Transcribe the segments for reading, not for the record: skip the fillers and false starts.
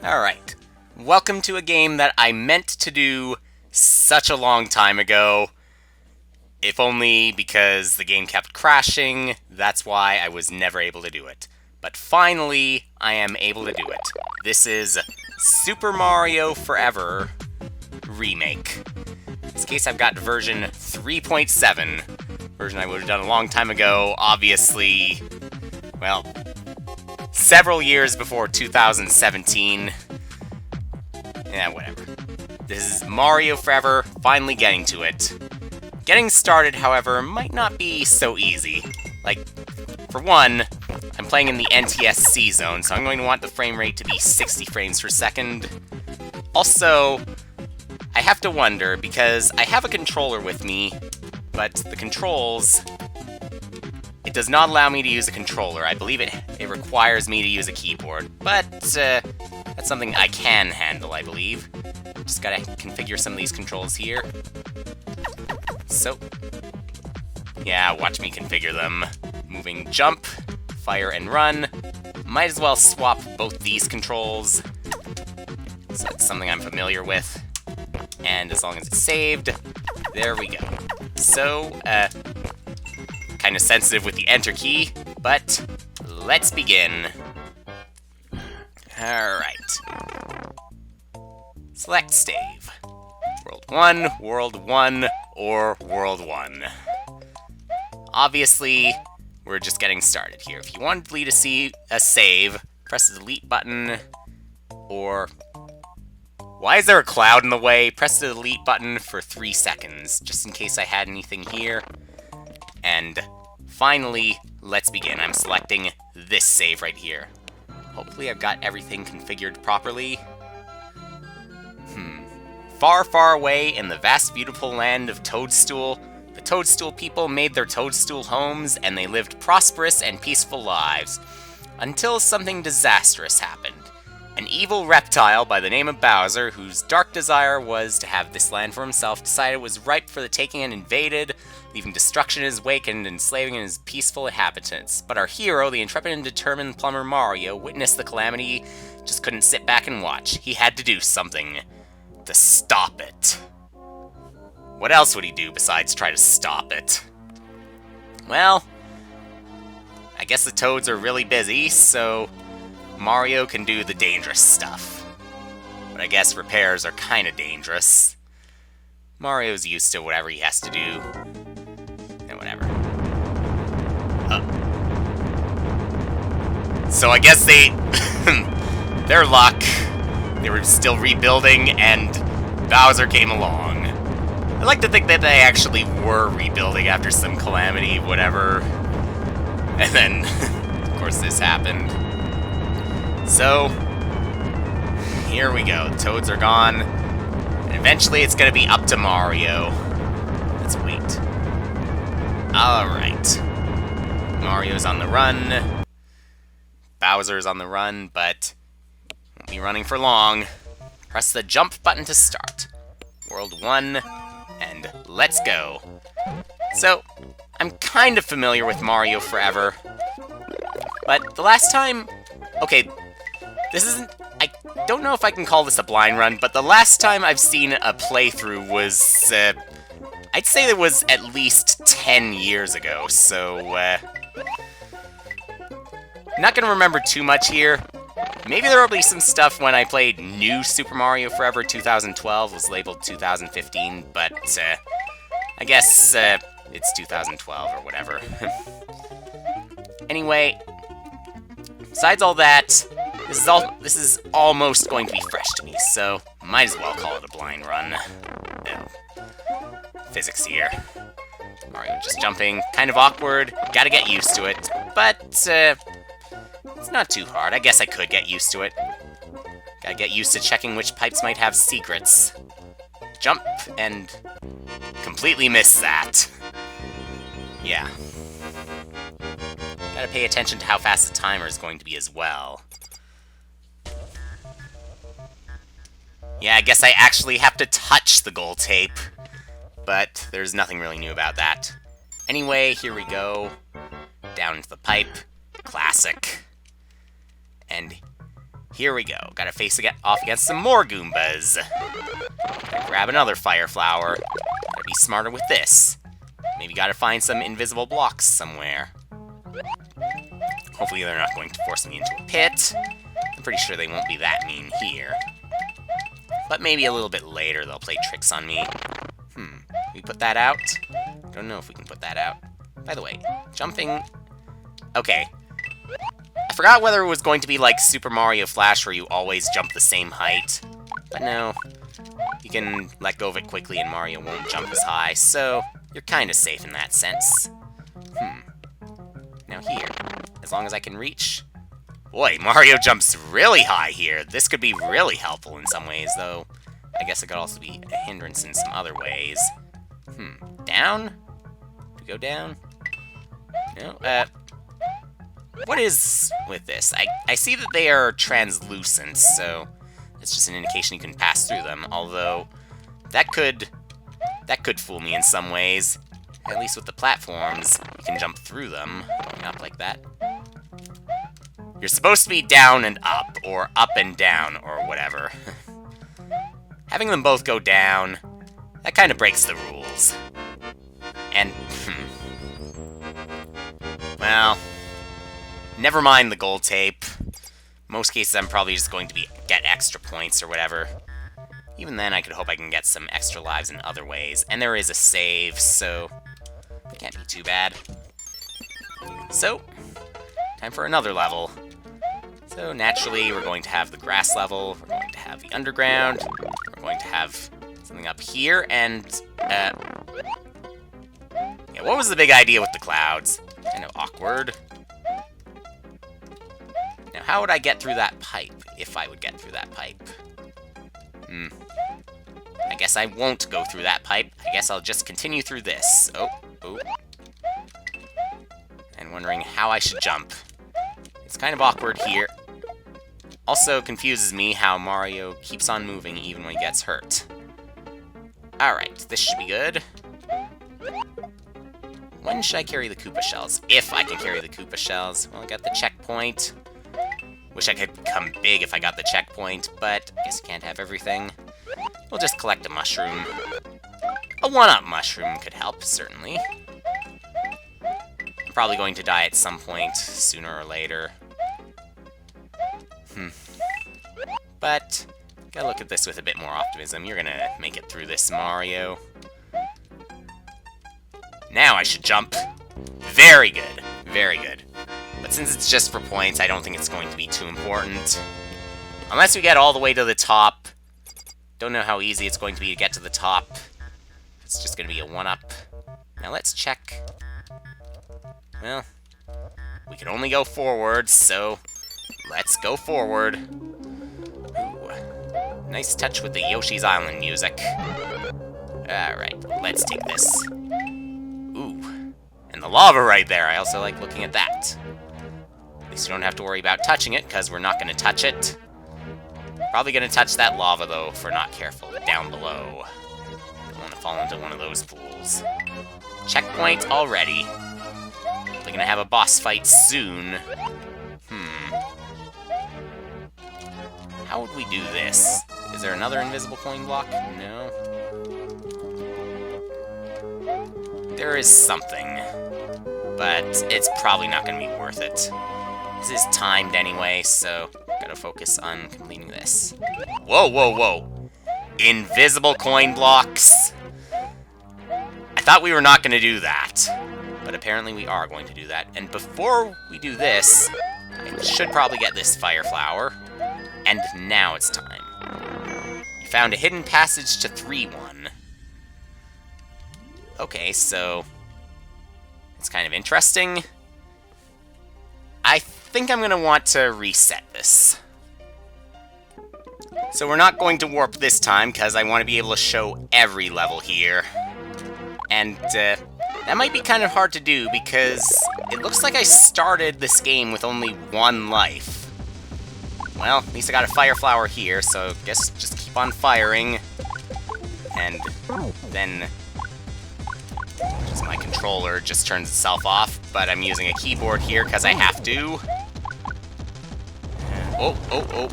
Alright, welcome to a game that I meant to do such a long time ago. If only because the game kept crashing, that's why I was never able to do it. But finally, I am able to do it. This is Super Mario Forever Remake. In this case, I've got version 3.7. Version I would have done a long time ago, obviously, well, several years before 2017. Yeah, whatever. This is Mario Forever, finally getting to it. Getting started, however, might not be so easy. Like, for one, I'm playing in the NTSC zone, so I'm going to want the frame rate to be 60 frames per second. Also, I have to wonder, because I have a controller with me, but the controls... It does not allow me to use a controller. I believe it requires me to use a keyboard, but that's something I can handle, I believe. Just gotta configure some of these controls here. So, yeah, watch me configure them. Moving jump, fire and run. Might as well swap both these controls. So that's something I'm familiar with. And as long as it's saved, there we go. So, kind of sensitive with the enter key, but let's begin. Alright. Select save. World 1, World 1, or World 1. Obviously, we're just getting started here. If you want to see a save, press the delete button, or... Why is there a cloud in the way? Press the delete button for 3 seconds, just in case I had anything here. And finally, let's begin. I'm selecting this save right here. Hopefully I've got everything configured properly. Far, far away in the vast, beautiful land of Toadstool, the Toadstool people made their Toadstool homes, and they lived prosperous and peaceful lives. Until something disastrous happened. An evil reptile by the name of Bowser, whose dark desire was to have this land for himself, decided it was ripe for the taking and invaded, leaving destruction in his wake and enslaving his peaceful inhabitants. But our hero, the intrepid and determined plumber Mario, witnessed the calamity, just couldn't sit back and watch. He had to do something to stop it. What else would he do besides try to stop it? Well, I guess the Toads are really busy, so Mario can do the dangerous stuff. But I guess repairs are kinda dangerous. Mario's used to whatever he has to do. And whatever. So I guess they... their luck. They were still rebuilding, and Bowser came along. I like to think that they actually were rebuilding after some calamity, whatever. And then, of course, this happened. So, here we go. The Toads are gone. And eventually it's gonna be up to Mario. Let's wait. Alright. Mario's on the run. Bowser's on the run, but won't be running for long. Press the jump button to start. World 1, and let's go. So, I'm kind of familiar with Mario Forever. But the last time... Okay, this isn't... I don't know if I can call this a blind run, but the last time I've seen a playthrough was, I'd say it was at least 10 years ago, so, not gonna remember too much here. Maybe there will be some stuff when I played New Super Mario Forever 2012, was labeled 2015, but, I guess, it's 2012 or whatever. Anyway, besides all that, this is almost going to be fresh to me, so might as well call it a blind run. No. Physics here. Mario just jumping, kind of awkward, gotta get used to it, but it's not too hard. I guess I could get used to it. Gotta get used to checking which pipes might have secrets. Jump, and completely miss that. Yeah. Gotta pay attention to how fast the timer is going to be as well. Yeah, I guess I actually have to touch the gold tape, but there's nothing really new about that. Anyway, here we go. Down into the pipe. Classic. And Here we go. Gotta face off against some more Goombas. Gotta grab another fire flower. Gotta be smarter with this. Maybe gotta find some invisible blocks somewhere. Hopefully they're not going to force me into a pit. I'm pretty sure they won't be that mean here. But maybe a little bit later they'll play tricks on me. Can we put that out? Don't know if we can put that out. By the way, jumping... Okay. I forgot whether it was going to be like Super Mario Flash where you always jump the same height. But no. You can let go of it quickly and Mario won't jump as high, so you're kind of safe in that sense. Now here, as long as I can reach... Boy, Mario jumps really high here. This could be really helpful in some ways, though. I guess it could also be a hindrance in some other ways. Down? Do we go down? No? What is with this? I see that they are translucent, so it's just an indication you can pass through them, although that could fool me in some ways. At least with the platforms, you can jump through them, going up like that. You're supposed to be down and up, or up and down, or whatever. Having them both go down, that kind of breaks the rules. And, well, never mind the gold tape. Most cases I'm probably just going to get extra points or whatever. Even then, I could hope I can get some extra lives in other ways. And there is a save, so it can't be too bad. So, time for another level. So naturally, we're going to have the grass level, we're going to have the underground, we're going to have something up here, and, yeah, what was the big idea with the clouds? Kind of awkward. Now, how would I get through that pipe, if I would get through that pipe? I guess I won't go through that pipe. I guess I'll just continue through this. Oh. And wondering how I should jump. It's kind of awkward here. Also confuses me how Mario keeps on moving even when he gets hurt. Alright, this should be good. When should I carry the Koopa shells? If I can carry the Koopa shells. Well, I got the checkpoint. Wish I could become big if I got the checkpoint, but I guess I can't have everything. We'll just collect a mushroom. A one-up mushroom could help, certainly. I'm probably going to die at some point, sooner or later. But, gotta look at this with a bit more optimism. You're gonna make it through this, Mario. Now I should jump. Very good. Very good. But since it's just for points, I don't think it's going to be too important. Unless we get all the way to the top. Don't know how easy it's going to be to get to the top. It's just gonna be a one-up. Now let's check. Well, we can only go forward, so let's go forward. Ooh, nice touch with the Yoshi's Island music. Alright, let's take this. Ooh, and the lava right there. I also like looking at that. At least you don't have to worry about touching it, because we're not going to touch it. Probably going to touch that lava, though, if we're not careful, down below. Don't want to fall into one of those pools. Checkpoint already. Probably going to have a boss fight soon. How would we do this? Is there another invisible coin block? No. There is something. But it's probably not going to be worth it. This is timed anyway, so gotta focus on completing this. Whoa, whoa, whoa. Invisible coin blocks. I thought we were not going to do that. But apparently we are going to do that. And before we do this, I should probably get this fire flower. And now it's time. You found a hidden passage to 3-1. Okay, so it's kind of interesting. I think I'm going to want to reset this. So we're not going to warp this time, because I want to be able to show every level here. And that might be kind of hard to do, because it looks like I started this game with only 1 life. Well, at least I got a fire flower here, so I guess just keep on firing. And then my controller just turns itself off, but I'm using a keyboard here because I have to. Oh, oh, oh.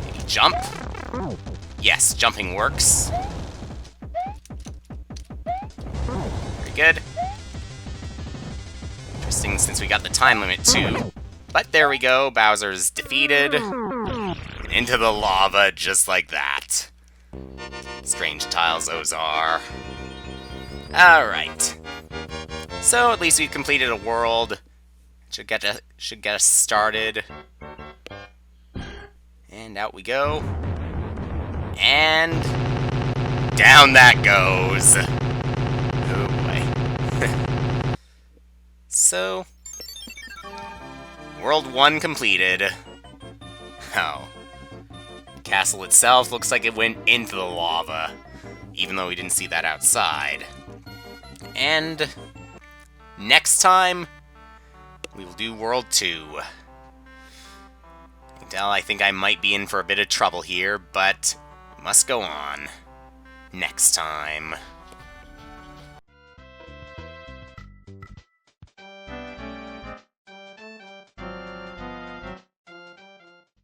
Maybe jump? Yes, jumping works. Very good. Interesting, since we got the time limit too. But there we go, Bowser's defeated. And into the lava, just like that. Strange tiles those are. Alright. So, at least we completed a world. Should get us started. And out we go. And down that goes. Oh boy. So, World 1 completed. Oh. The castle itself looks like it went into the lava, even though we didn't see that outside. And next time, we will do World 2. Well, I think I might be in for a bit of trouble here, but we must go on. Next time.